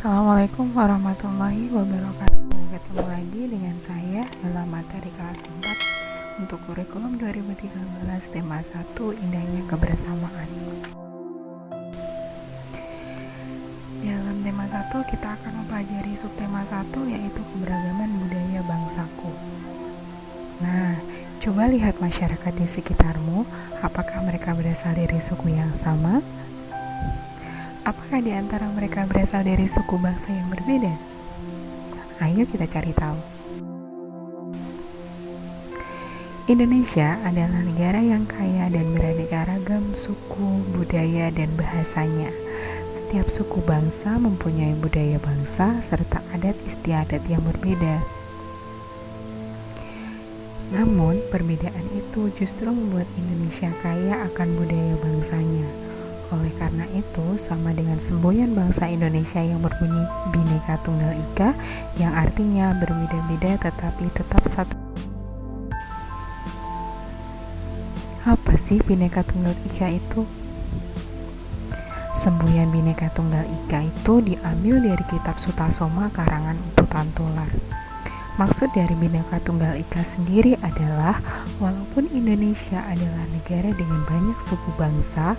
Assalamualaikum warahmatullahi wabarakatuh. Ketemu lagi dengan saya dalam materi kelas 4 untuk kurikulum 2013 tema 1 indahnya kebersamaan. Dalam tema 1 kita akan mempelajari subtema 1 yaitu keberagaman budaya bangsaku. Nah, coba lihat masyarakat di sekitarmu, apakah mereka berasal dari suku yang sama? Apakah di antara mereka berasal dari suku bangsa yang berbeda? Ayo kita cari tahu. Indonesia adalah negara yang kaya dan beraneka ragam suku, budaya, dan bahasanya. Setiap suku bangsa mempunyai budaya bangsa serta adat istiadat yang berbeda. Namun, perbedaan itu justru membuat Indonesia kaya akan budaya bangsanya. Oleh karena itu, sama dengan semboyan bangsa Indonesia yang berbunyi Bhinneka Tunggal Ika, yang artinya berbeda-beda tetapi tetap satu. Apa sih Bhinneka Tunggal Ika itu? Semboyan Bhinneka Tunggal Ika itu diambil dari kitab Sutasoma karangan Empu Tantular. Maksud dari Bhinneka Tunggal Ika sendiri adalah walaupun Indonesia adalah negara dengan banyak suku bangsa,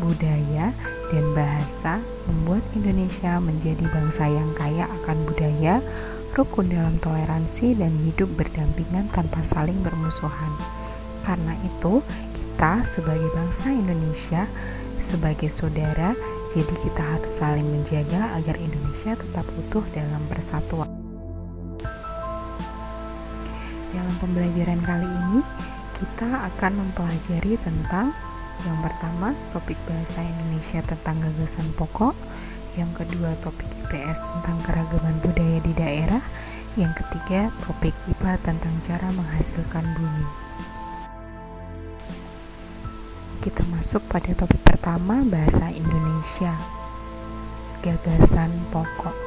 budaya, dan bahasa, membuat Indonesia menjadi bangsa yang kaya akan budaya, rukun dalam toleransi, dan hidup berdampingan tanpa saling bermusuhan. Karena itu, kita sebagai bangsa Indonesia, sebagai saudara, jadi kita harus saling menjaga agar Indonesia tetap utuh dalam persatuan. Dalam pembelajaran kali ini, kita akan mempelajari tentang yang pertama, topik bahasa Indonesia tentang gagasan pokok. Yang kedua, topik IPS tentang keragaman budaya di daerah. Yang ketiga, topik IPA tentang cara menghasilkan bunyi. Kita masuk pada topik pertama, bahasa Indonesia. Gagasan pokok.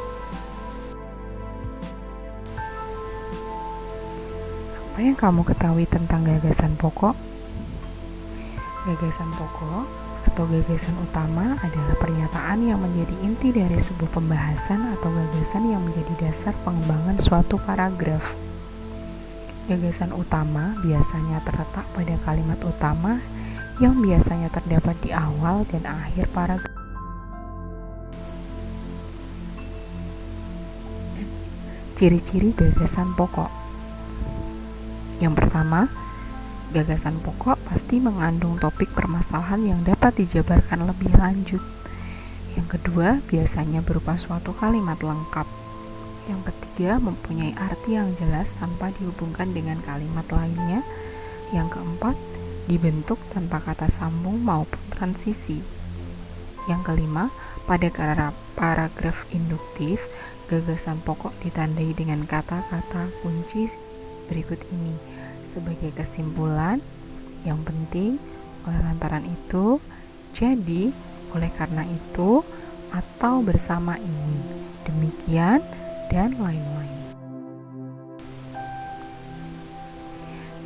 Apa yang kamu ketahui tentang gagasan pokok? Gagasan pokok atau gagasan utama adalah pernyataan yang menjadi inti dari sebuah pembahasan atau gagasan yang menjadi dasar pengembangan suatu paragraf. Gagasan utama biasanya terletak pada kalimat utama yang biasanya terdapat di awal dan akhir paragraf. Ciri-ciri gagasan pokok. Yang pertama, gagasan pokok pasti mengandung topik permasalahan yang dapat dijabarkan lebih lanjut. Yang kedua, biasanya berupa suatu kalimat lengkap. Yang ketiga, mempunyai arti yang jelas tanpa dihubungkan dengan kalimat lainnya. Yang keempat, dibentuk tanpa kata sambung maupun transisi. Yang kelima, pada paragraf induktif, gagasan pokok ditandai dengan kata-kata kunci berikut ini. Sebagai kesimpulan, yang penting, oleh lantaran itu, jadi, oleh karena itu, atau bersama ini, demikian, dan lain-lain.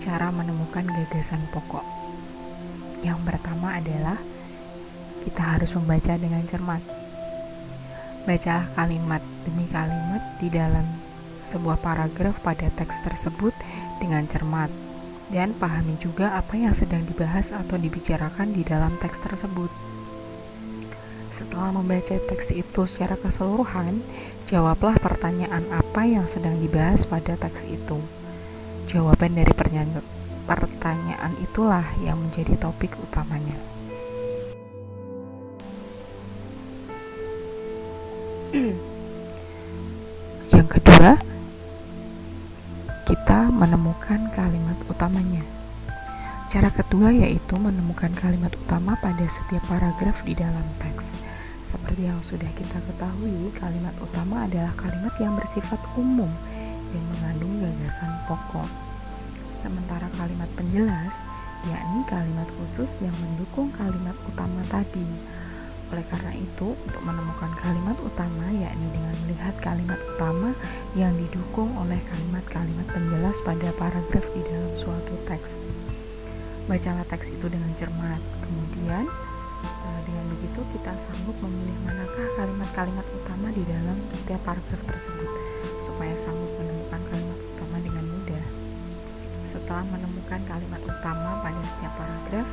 Cara menemukan gagasan pokok. Yang pertama adalah kita harus membaca dengan cermat. Bacalah kalimat demi kalimat di dalam sebuah paragraf pada teks tersebut dengan cermat, dan pahami juga apa yang sedang dibahas atau dibicarakan di dalam teks tersebut. Setelah membaca teks itu secara keseluruhan, jawablah pertanyaan apa yang sedang dibahas pada teks itu. Jawaban dari pertanyaan itulah yang menjadi topik utamanya. Yang kedua, kita menemukan kalimat utamanya. Cara kedua yaitu menemukan kalimat utama pada setiap paragraf di dalam teks. Seperti yang sudah kita ketahui, kalimat utama adalah kalimat yang bersifat umum dan mengandung gagasan pokok. Sementara kalimat penjelas, yakni kalimat khusus yang mendukung kalimat utama tadi. Oleh karena itu, untuk menemukan kalimat utama, yakni dengan melihat kalimat utama yang didukung oleh kalimat-kalimat penjelas pada paragraf di dalam suatu teks. Bacalah teks itu dengan cermat. Kemudian, dengan begitu kita sanggup memilih manakah kalimat-kalimat utama di dalam setiap paragraf tersebut supaya sanggup menemukan kalimat utama dengan mudah. Setelah menemukan kalimat utama pada setiap paragraf,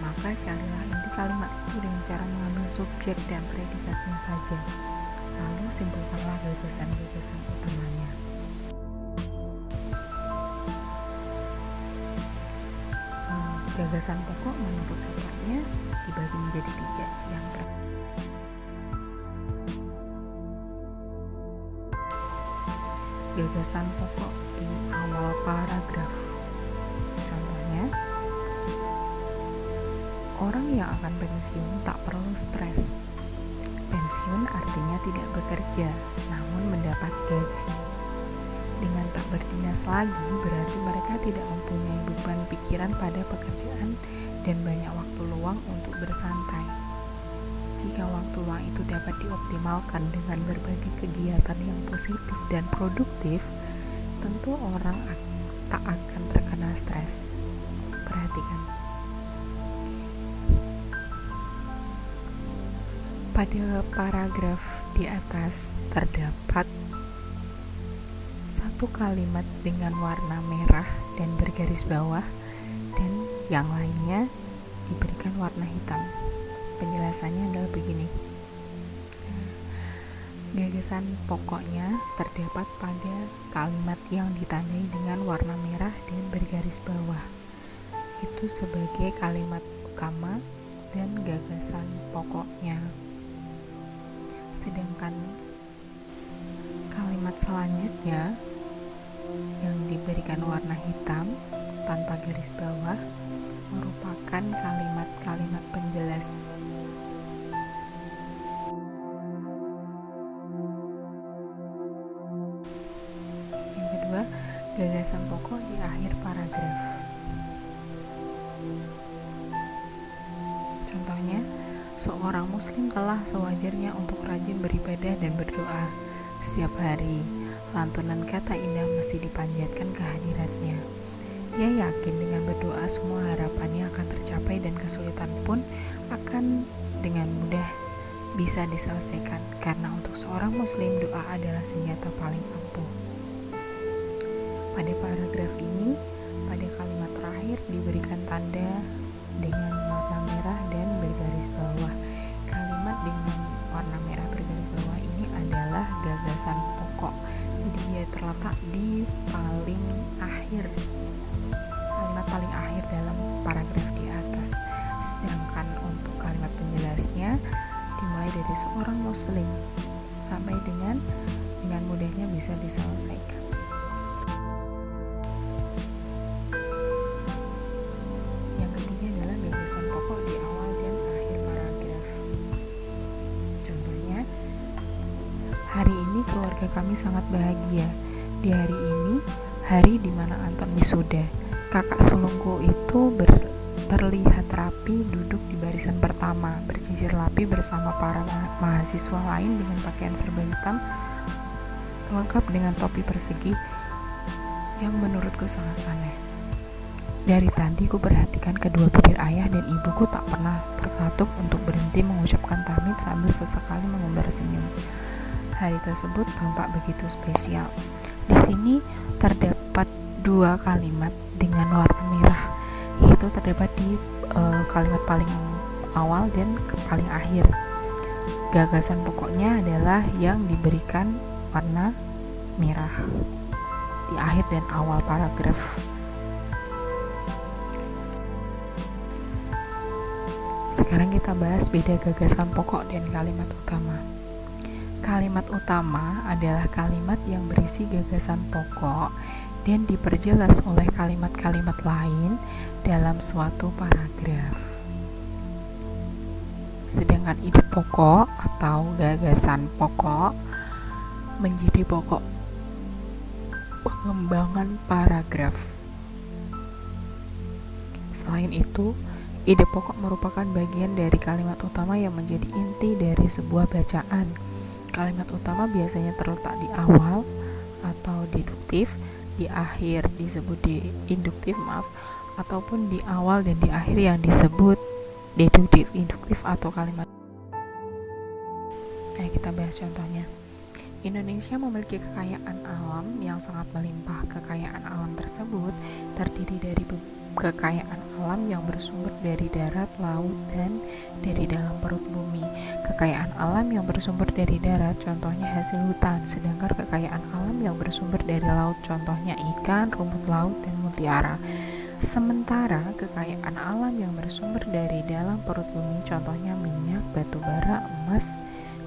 maka carilah inti kalimat itu dengan cara mengambil subjek dan predikatnya saja. Lalu simpulkanlah gagasan-gagasan utamanya. Gagasan pokok menurut autornya dibagi menjadi 3. Yang pertama, gagasan pokok di awal paragraf. Contohnya, orang yang akan pensiun tak perlu stres. Pensiun artinya tidak bekerja, namun mendapat gaji. Dengan tak berdinas lagi, berarti mereka tidak mempunyai beban pikiran pada pekerjaan dan banyak waktu luang untuk bersantai. Jika waktu luang itu dapat dioptimalkan dengan berbagai kegiatan yang positif dan produktif, tentu orang tak akan terkena stres. Perhatikan. Pada paragraf di atas terdapat satu kalimat dengan warna merah dan bergaris bawah, dan yang lainnya diberikan warna hitam. Penjelasannya adalah begini. Gagasan pokoknya terdapat pada kalimat yang ditandai dengan warna merah dan bergaris bawah. Itu sebagai kalimat utama dan gagasan pokoknya. Sedangkan kalimat selanjutnya yang diberikan warna hitam tanpa garis bawah merupakan kalimat-kalimat penjelas. Yang kedua, gagasan pokok di akhir paragraf. Contohnya, seorang muslim telah sewajarnya untuk rajin beribadah dan berdoa setiap hari. Lantunan kata indah mesti dipanjatkan kehadiratnya. Ia yakin dengan berdoa semua harapannya akan tercapai dan kesulitan pun akan dengan mudah bisa diselesaikan, karena untuk seorang muslim doa adalah senjata paling ampuh. Pada paragraf ini, pada kalimat terakhir diberikan tanda dengan warna merah dan bergaris bawah. Kalimat dengan warna merah bergaris bawah ini adalah gagasan pokok. Jadi dia terletak di paling akhir, kalimat paling akhir dalam paragraf di atas. Sedangkan untuk kalimat penjelasnya dimulai dari seorang muslim sampai dengan mudahnya bisa diselesaikan. Yang ketiga adalah gagasan pokok di awal dan akhir paragraf. Contohnya, hari ini keluarga kami sangat bahagia. Di hari ini, hari di mana Anton wisuda. Kakak sulungku itu terlihat rapi duduk di barisan pertama, bercicir rapi bersama para mahasiswa lain dengan pakaian serba hitam, lengkap dengan topi persegi yang menurutku sangat aneh. Dari tadi ku perhatikan kedua bibir ayah dan ibuku tak pernah terkatup untuk berhenti mengucapkan tahmid sambil sesekali mengumbar senyum. Hari tersebut tampak begitu spesial. Di sini terdapat 2 kalimat dengan warna merah, yaitu terdapat di kalimat paling awal dan paling akhir. Gagasan pokoknya adalah yang diberikan warna merah di akhir dan awal paragraf. Sekarang kita bahas beda gagasan pokok dan kalimat utama. Kalimat utama adalah kalimat yang berisi gagasan pokok dan diperjelas oleh kalimat-kalimat lain dalam suatu paragraf. Sedangkan ide pokok atau gagasan pokok menjadi pokok pengembangan paragraf. Selain itu, ide pokok merupakan bagian dari kalimat utama yang menjadi inti dari sebuah bacaan. Kalimat utama biasanya terletak di awal atau deduktif, di akhir disebut induktif, ataupun di awal dan di akhir yang disebut deduktif, induktif atau kalimat. Nah, kita bahas contohnya. Indonesia memiliki kekayaan alam yang sangat melimpah. Kekayaan alam tersebut terdiri dari kekayaan alam yang bersumber dari darat, laut, dan dari dalam perut bumi. Kekayaan alam yang bersumber dari darat contohnya hasil hutan, sedangkan kekayaan alam yang bersumber dari laut contohnya ikan, rumput laut, dan mutiara. Sementara kekayaan alam yang bersumber dari dalam perut bumi contohnya minyak, batu bara, emas,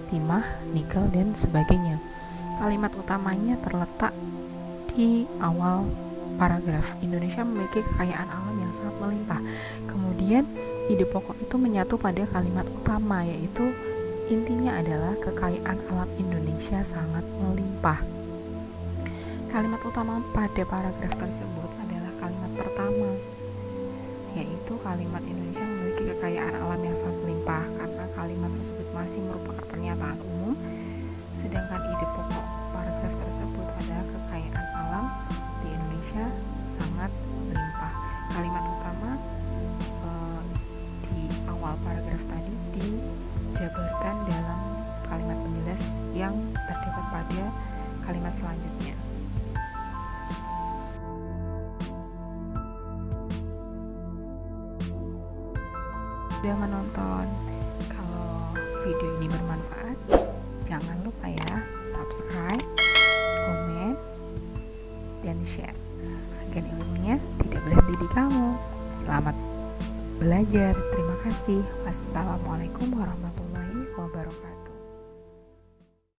timah, nikel, dan sebagainya. Kalimat utamanya terletak di awal paragraf. Indonesia memiliki kekayaan alam yang sangat melimpah. Kemudian ide pokok itu menyatu pada kalimat utama, yaitu intinya adalah kekayaan alam Indonesia sangat melimpah. Kalimat utama pada paragraf tersebut adalah kalimat pertama, yaitu kalimat Indonesia memiliki kekayaan alam yang sangat melimpah, karena kalimat tersebut masih merupakan pernyataan umum, sedangkan ide pokok paragraf tersebut adalah kekayaan alam di Indonesia sangat melimpah. Kalimat utama di awal paragraf tadi dijabarkan dalam kalimat penjelas yang terdapat pada kalimat selanjutnya. Sudah menonton. Kalau video ini bermanfaat, jangan lupa ya subscribe, komen, dan share agar ilmunya tidak berhenti di kamu. Selamat belajar. Terima kasih. Wassalamualaikum warahmatullahi wabarakatuh.